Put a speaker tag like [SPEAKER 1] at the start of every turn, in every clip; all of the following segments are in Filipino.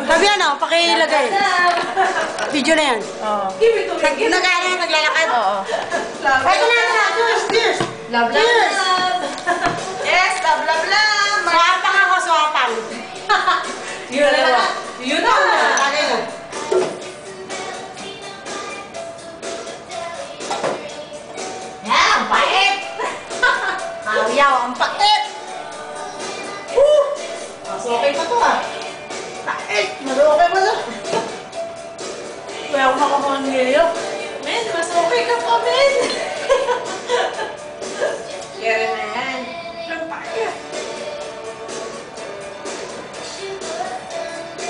[SPEAKER 1] Fabian, oh, pakilagay. Video na yan.
[SPEAKER 2] Oo.
[SPEAKER 1] Naglalakad?
[SPEAKER 2] Oo.
[SPEAKER 1] Ito na, cheers, cheers.
[SPEAKER 2] Love, love,
[SPEAKER 1] Cheers.
[SPEAKER 2] love. Yes, love, love, love.
[SPEAKER 1] Swapang ako, swapang.
[SPEAKER 2] Yun na. Yun na.
[SPEAKER 1] Lagay na.
[SPEAKER 2] Yan, ang pait.
[SPEAKER 1] Ayaw, ang pait.
[SPEAKER 2] Mas okay pa to ah.
[SPEAKER 1] Pait. Malukay mo na.
[SPEAKER 2] Kaya ako makakuha ngayon. Men, mas okay ka pa, men. Kaya na yan. Ang pait.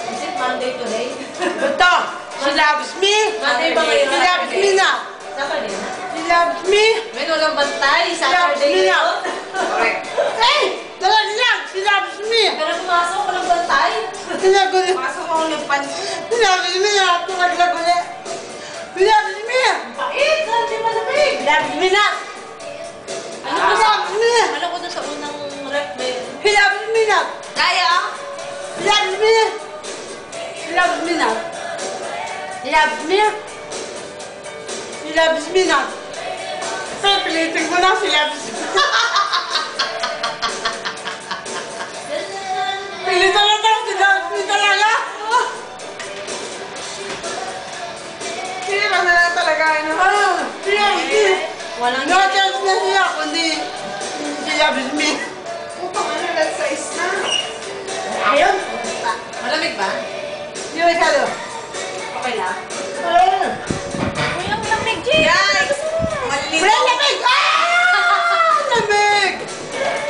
[SPEAKER 2] Is it Monday today?
[SPEAKER 1] Ito, she loves me.
[SPEAKER 2] Monday ba ngayon?
[SPEAKER 1] She loves me na.
[SPEAKER 2] Saturday na.
[SPEAKER 1] She loves me.
[SPEAKER 2] Men, walang bantay.
[SPEAKER 1] She loves me
[SPEAKER 2] Saturday
[SPEAKER 1] na.
[SPEAKER 2] yun.
[SPEAKER 1] Correct. Hey! Talaga lang! She loves me!
[SPEAKER 2] Pero pumasok, walang bantay.
[SPEAKER 1] Tinaguli.
[SPEAKER 2] Pumasok ako ng pansin.
[SPEAKER 1] She loves me na. Tinaguli. She loves me!
[SPEAKER 2] Pait! Hindi malamig.
[SPEAKER 1] She loves me na!
[SPEAKER 2] Ano
[SPEAKER 1] She loves me!
[SPEAKER 2] Ano ko doon sa unang rep, men?
[SPEAKER 1] She loves me na!
[SPEAKER 2] Kaya?
[SPEAKER 1] She loves me! She loves me na! She loves me! She loves me na! Sir, pilitin ko na, she loves me. Pilitan na tayo, she loves me talaga!
[SPEAKER 2] Sino na lang talaga, ano?
[SPEAKER 1] She loves me!
[SPEAKER 2] Walang
[SPEAKER 1] No chance na siya, kundi she loves me.
[SPEAKER 2] Upang ano lang size na.
[SPEAKER 1] Ayun!
[SPEAKER 2] Malamig ba?
[SPEAKER 1] Di ba siya doon?
[SPEAKER 2] Okay lang.
[SPEAKER 1] Ayun!
[SPEAKER 2] Kuya, malamig, Jay! Guys! Maliliit.
[SPEAKER 1] Wala lamig! Ah! Lamig!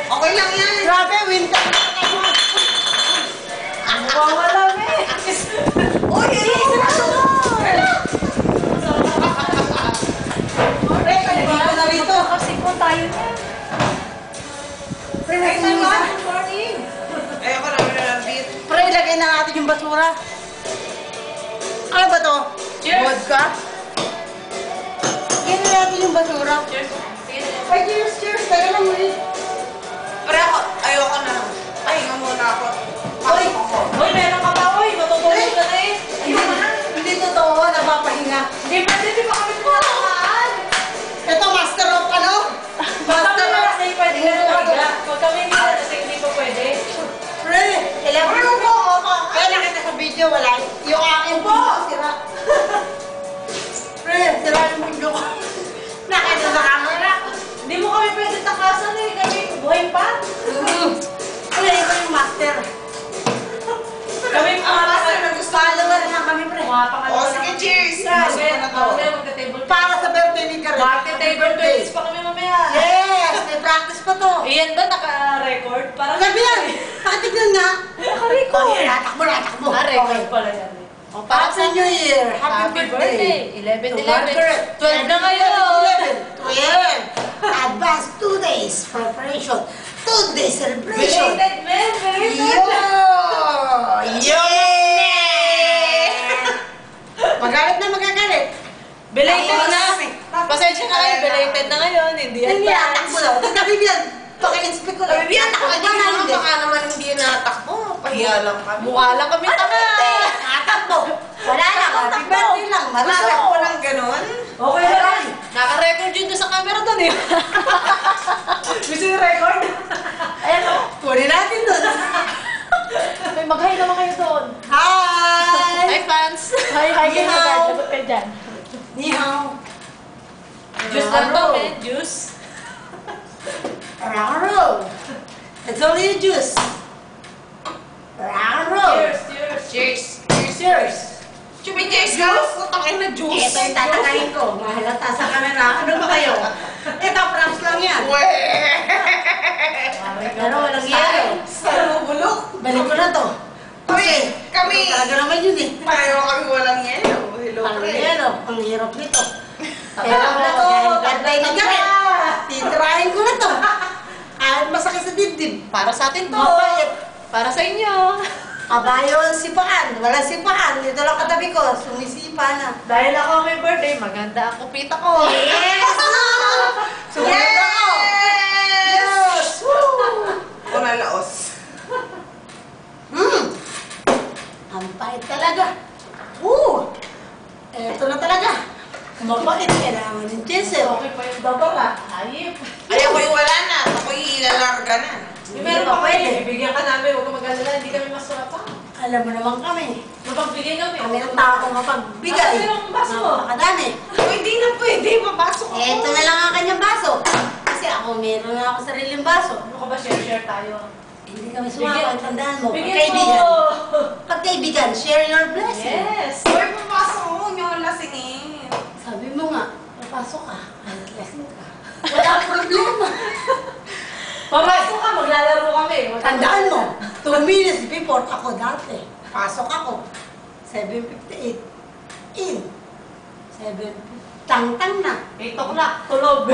[SPEAKER 2] Okay lang yan.
[SPEAKER 1] Grabe, winter!
[SPEAKER 2] Mawawala, men! Uy, ilis na ito!
[SPEAKER 1] Pre, dito na rito.
[SPEAKER 2] Kasi po tayo na.
[SPEAKER 1] Pre,
[SPEAKER 2] Next time,
[SPEAKER 1] nagsimula.
[SPEAKER 2] good morning! Ayoko na, malalambit.
[SPEAKER 1] Pre, ilagay na natin yung basura. Ano ba to?
[SPEAKER 2] Cheers!
[SPEAKER 1] Vodka? Ilagay na natin yung basura.
[SPEAKER 2] Cheers! Sige na.
[SPEAKER 1] Ay, cheers, cheers! Taga lang ulit.
[SPEAKER 2] Pero ako, ayoko na. Pahinga muna ako.
[SPEAKER 1] Uy!
[SPEAKER 2] Uy, meron ka ba? Uy, matutulog ka na eh.
[SPEAKER 1] Hindi totoo, napapahinga.
[SPEAKER 2] Hindi ba? Hindi ba kami kumakakaan?
[SPEAKER 1] Ito, master of ano?
[SPEAKER 2] Pag kami
[SPEAKER 1] Master of...
[SPEAKER 2] nalasing, pwede ka na mahiga. Pag kami hindi nalasing, hindi pa pwede.
[SPEAKER 1] Pre, kailangan mo po. Kaya nakita sa video, wala. Yung akin po, sira. Pre, sira yung video ko. Nakita sa camera.
[SPEAKER 2] Hindi mo kami pwede takasan eh. Kami buhay pa.
[SPEAKER 1] Pre, ito yung master.
[SPEAKER 2] Kami
[SPEAKER 1] Master na gusto. Follower na kami, pre.
[SPEAKER 2] Oh, sige, cheers! Magka-table
[SPEAKER 1] Para sa birthday ni Karen.
[SPEAKER 2] Magka-table tennis pa kami mamaya.
[SPEAKER 1] Yes, may practice pa to.
[SPEAKER 2] Iyan ba naka-record? Parang
[SPEAKER 1] Sabi yan, patignan nga.
[SPEAKER 2] Naka-record.
[SPEAKER 1] Takbo na, takbo.
[SPEAKER 2] Naka-record pala yan eh.
[SPEAKER 1] O, para sa New Year.
[SPEAKER 2] Happy birthday! 11-11.
[SPEAKER 1] To Margaret.
[SPEAKER 2] 12 na ngayon!
[SPEAKER 1] 12. Advance 2 days preparation. 2 days celebration.
[SPEAKER 2] Belated, man! Belated!
[SPEAKER 1] Yo! Magalit na magagalit.
[SPEAKER 2] Belated na! Pasensya na kayo, belated na ngayon. Hindi yan
[SPEAKER 1] Hindi, atakbo daw. Sabi yan, paki-inspect ko lang.
[SPEAKER 2] Bibiyan,
[SPEAKER 1] Atakbo
[SPEAKER 2] takbo
[SPEAKER 1] na,
[SPEAKER 2] na
[SPEAKER 1] hindi.
[SPEAKER 2] baka naman hindi natakbo. Pahiya lang kami. Mukha lang kami tanga.
[SPEAKER 1] Atakbo. Wala lang, happy birthday lang.
[SPEAKER 2] Matakbo
[SPEAKER 1] Marami.
[SPEAKER 2] lang ganun.
[SPEAKER 1] Okay na lang.
[SPEAKER 2] Naka-record yun doon sa camera doon eh. Gusto yung record?
[SPEAKER 1] Ayan o. Kunin natin doon.
[SPEAKER 2] May mag-hi naman kayo doon.
[SPEAKER 1] Hi!
[SPEAKER 2] Hi fans!
[SPEAKER 1] Hi, hi,
[SPEAKER 2] Ni hao.
[SPEAKER 1] Lagot kayo dyan. Ni hao.
[SPEAKER 2] Juice lang to, men. Juice.
[SPEAKER 1] Rock and roll. It's only a juice. Rock and roll.
[SPEAKER 2] Cheers! Cheers! Cheers! Cheers! Cheers! Chubby cheers ka? Putang ina juice!
[SPEAKER 1] Ito yung tatakayin ko. Mahalata sa camera. Ano ba kayo? Ito, props lang yan. Pero walang yelo.
[SPEAKER 2] Sa bulok.
[SPEAKER 1] Balik ko na to.
[SPEAKER 2] Uy, kami.
[SPEAKER 1] Talaga naman yun eh.
[SPEAKER 2] Pareho kami walang yelo. Hello,
[SPEAKER 1] Walang
[SPEAKER 2] pre.
[SPEAKER 1] yelo. Ang hirap nito. Hirap na to. Birthday na kami. Titirahin ko na to. Kahit masakit sa dibdib.
[SPEAKER 2] Para sa atin to.
[SPEAKER 1] Mapait.
[SPEAKER 2] Para sa inyo.
[SPEAKER 1] Abayo ang sipaan. Walang sipaan. Dito lang katabi ko. Sumisipa na.
[SPEAKER 2] Dahil ako may birthday, maganda ang kupita ko.
[SPEAKER 1] Yes! Sumunod ako. Yes! Woo!
[SPEAKER 2] Unalaos.
[SPEAKER 1] Ang pait talaga. Eto na talaga. Mapait, kailangan ng chisel.
[SPEAKER 2] Okay pa yung baba ka. Ayip.
[SPEAKER 3] Ay, ako'y wala na. Ako'y lalarga na.
[SPEAKER 2] Meron pa pwede. Bibigyan ka namin. Huwag ka mag-alala. Hindi kami masarap pa.
[SPEAKER 1] Alam mo naman kami.
[SPEAKER 2] Mapagbigay kami.
[SPEAKER 1] Kami ng tao mapagbigay.
[SPEAKER 2] Ano yung baso mo?
[SPEAKER 1] Napakadami.
[SPEAKER 3] Pwede na pwede. Papasok ako.
[SPEAKER 1] Eto na lang ang kanyang baso. Kasi ako, meron na ako sariling baso.
[SPEAKER 2] Ano ka ba? Share tayo.
[SPEAKER 1] Hindi kami sumama. Tandaan mo.
[SPEAKER 2] Bigyan
[SPEAKER 1] Pagkaibigan.
[SPEAKER 2] mo.
[SPEAKER 1] Pagkaibigan, share your blessing.
[SPEAKER 2] Yes.
[SPEAKER 3] Uy, papasok ako. Huwag niyo akong lasingin.
[SPEAKER 1] Sabi mo nga, papasok ka. Lasing ka. Wala problema.
[SPEAKER 2] Papasok ka. Maglalaro kami.
[SPEAKER 1] Tandaan mo, 2 minutes before ako dati. Pasok ako. 7:58. In. 7:50. Tang-tang na.
[SPEAKER 2] 8 o'clock. Tulog.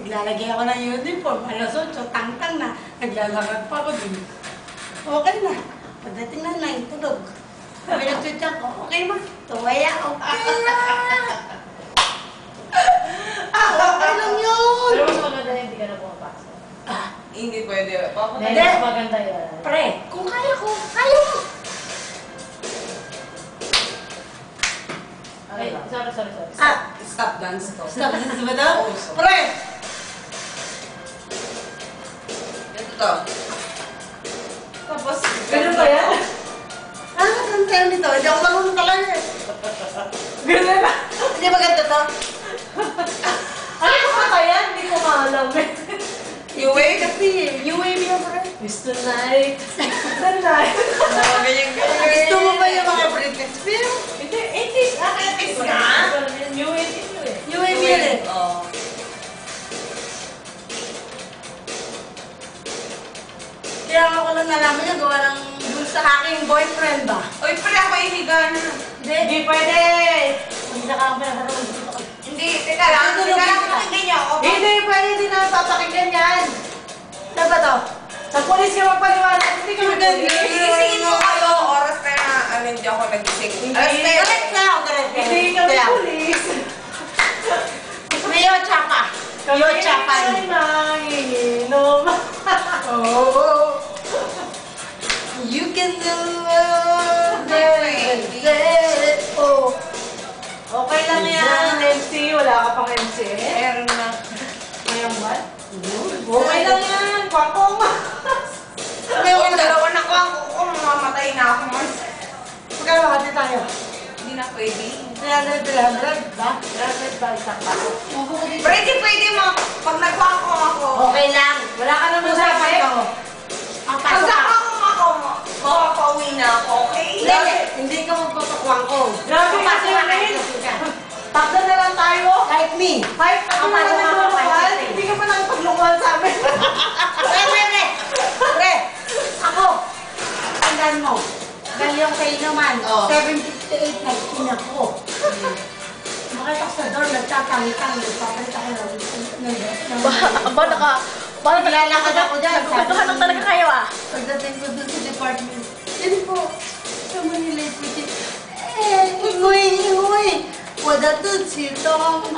[SPEAKER 1] Naglalagay ako ng uniform. Alas 8, tang-tang na. Naglalakad pa ako dun. Okay na. Pagdating na 9, tulog. Sabi nag-chat ko, okay ma. Tuwaya, okay na. Okay lang yun.
[SPEAKER 2] Pero mas maganda hindi ka na pumapasok.
[SPEAKER 3] Hindi pwede. Papunta
[SPEAKER 2] Hindi, mas maganda yan.
[SPEAKER 1] Pre, kung kaya ko, kaya mo.
[SPEAKER 2] Ay, sorry.
[SPEAKER 3] Stop dance to.
[SPEAKER 1] Stop na ba ito?
[SPEAKER 3] Oo, so.
[SPEAKER 1] Pre!
[SPEAKER 3] Ito to. Tapos,
[SPEAKER 2] Ganun ba yan?
[SPEAKER 1] Ano ka ang tayo nito? Hindi ako marunong talaga eh.
[SPEAKER 2] Ganun na.
[SPEAKER 1] Hindi ba ganda to?
[SPEAKER 2] Ano ba kaya? Hindi ko maalam eh.
[SPEAKER 3] New wave?
[SPEAKER 1] Kasi new wave yun, pre.
[SPEAKER 2] It's tonight. Tonight.
[SPEAKER 3] Ganyan.
[SPEAKER 1] Gusto mo ba yung mga Britney Spears?
[SPEAKER 2] Hindi, 80s.
[SPEAKER 3] 80s nga?
[SPEAKER 2] New 80s yun eh.
[SPEAKER 1] New wave yun eh.
[SPEAKER 3] Oo.
[SPEAKER 1] Kaya ako lang nalaman niya, gawa ng dun sa aking boyfriend ba?
[SPEAKER 3] Uy, pre, ako higa na.
[SPEAKER 2] Hindi pwede.
[SPEAKER 1] Hindi na kami nakaroon dito.
[SPEAKER 3] Hindi, teka lang. Teka lang, pakinggan niyo ako.
[SPEAKER 2] Hindi pwede. Hindi na papakinggan yan.
[SPEAKER 1] Saan ba to?
[SPEAKER 2] Sa polis ka magpaliwanag. Hindi ka maganda.
[SPEAKER 3] Isisingin mo kayo, oras na hindi ako nagising. Alas na yun.
[SPEAKER 1] Correct na ako, correct.
[SPEAKER 2] Hindi ka
[SPEAKER 1] Kaya,
[SPEAKER 2] polis.
[SPEAKER 1] Mayo Chapa. Mayo Chapa.
[SPEAKER 2] Kami nanginom.
[SPEAKER 1] Oh. You can do it. Oh.
[SPEAKER 2] Okay lang yan. MC. Wala ka pang MC.
[SPEAKER 3] Meron na.
[SPEAKER 2] Mayroon ba? Okay lang yan. Kwakong.
[SPEAKER 3] Yung dalawa na ko, mamamatay na ako.
[SPEAKER 1] Magkano ba kasi tayo?
[SPEAKER 3] Hindi na pwede.
[SPEAKER 1] 300 ba?
[SPEAKER 2] Grabe ba isang baso?
[SPEAKER 3] Pwede mo. Pag nagwakong ako.
[SPEAKER 1] Okay lang.
[SPEAKER 2] Wala ka naman
[SPEAKER 1] Usapan
[SPEAKER 2] sabi.
[SPEAKER 1] ko. Ang
[SPEAKER 3] Pag
[SPEAKER 1] pasok ka.
[SPEAKER 3] nagwakong ako, makapauwi na ako, okay?
[SPEAKER 1] Hindi ka magpapakwang ko.
[SPEAKER 2] Grabe
[SPEAKER 1] Ang pasok
[SPEAKER 2] kasi
[SPEAKER 1] ka
[SPEAKER 2] yun.
[SPEAKER 1] kahit ka.
[SPEAKER 2] Tatlo na lang tayo.
[SPEAKER 1] Like me.
[SPEAKER 2] Kahit ako
[SPEAKER 1] Ang
[SPEAKER 2] na
[SPEAKER 1] pasok
[SPEAKER 2] lang
[SPEAKER 1] ka
[SPEAKER 2] naglukuhan.
[SPEAKER 1] kahit ka.
[SPEAKER 2] Hindi ka pa nakipaglukuhan sa amin.
[SPEAKER 1] Pre! Ako! Tandaan mo. Galyong kayo naman.
[SPEAKER 3] Oh.
[SPEAKER 1] 7:58 nagkin ako. Makita ko sa door, nagtatangi-tangi. Papalit ako
[SPEAKER 4] Parang
[SPEAKER 1] Naglalakad ako dyan.
[SPEAKER 4] nagkukuntuhan talaga kayo ah.
[SPEAKER 1] Pagdating ko dun sa department, yun po, sa Manila City. Ingoy! Wala dun si Tom.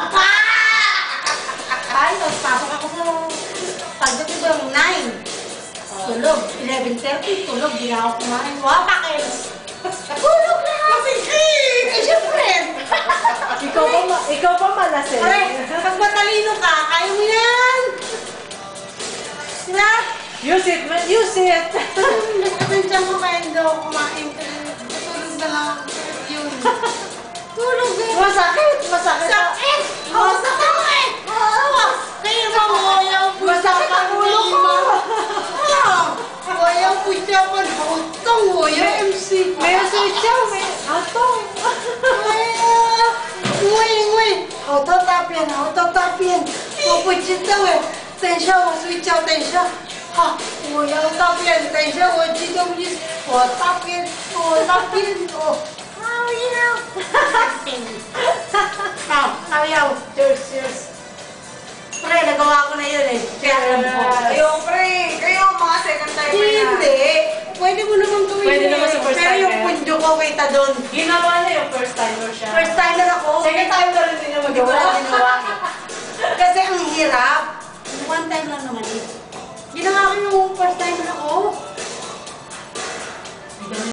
[SPEAKER 1] Ay, tapos pasok ako sa pagdating ko ng 9. Tulog. 11:30, tulog. Di na ako kumain. Wapakils! Tulog na! Eh, syempre!
[SPEAKER 2] Ikaw pa malasing.
[SPEAKER 1] Pre, pag matalino ka, kaya mo yan! Diba?
[SPEAKER 2] Use it, man. Use it.
[SPEAKER 1] Atensyon ko kaya hindi ako kumain. Tulog na lang. Yun. Tulog eh.
[SPEAKER 2] Masakit.
[SPEAKER 1] Sakit! Masakit eh! Kaya ba mo ayaw po
[SPEAKER 2] Masakit ang ulo ko.
[SPEAKER 1] Ayaw po siya pa hutong. Ayaw MC.
[SPEAKER 2] May suitsaw. May atong.
[SPEAKER 1] Nguy. Autotapien. Mapuchita we. 等一下，我睡觉。等一下，好，我要大便。等一下，我激动一，我大便，我。Ayaw.
[SPEAKER 2] Cheers.
[SPEAKER 1] Pre, nagawa ko na yun eh. Kaya alam ko.
[SPEAKER 3] Ayun, pre. Kayo, mga second timer na.
[SPEAKER 1] Hindi. Pwede mo naman gawin
[SPEAKER 2] Pwede
[SPEAKER 1] eh.
[SPEAKER 2] naman sa first
[SPEAKER 1] Pero yung
[SPEAKER 2] timer.
[SPEAKER 1] pundo ko, kita doon.
[SPEAKER 2] Ginawa na yung first timer siya.
[SPEAKER 1] First timer ako.
[SPEAKER 2] Second timer rin din yung
[SPEAKER 1] Hindi ko
[SPEAKER 2] magawa.
[SPEAKER 1] lang ginawa. Kasi ang hirap. One time lang naman eh. Ginawa ko yung first timer ako.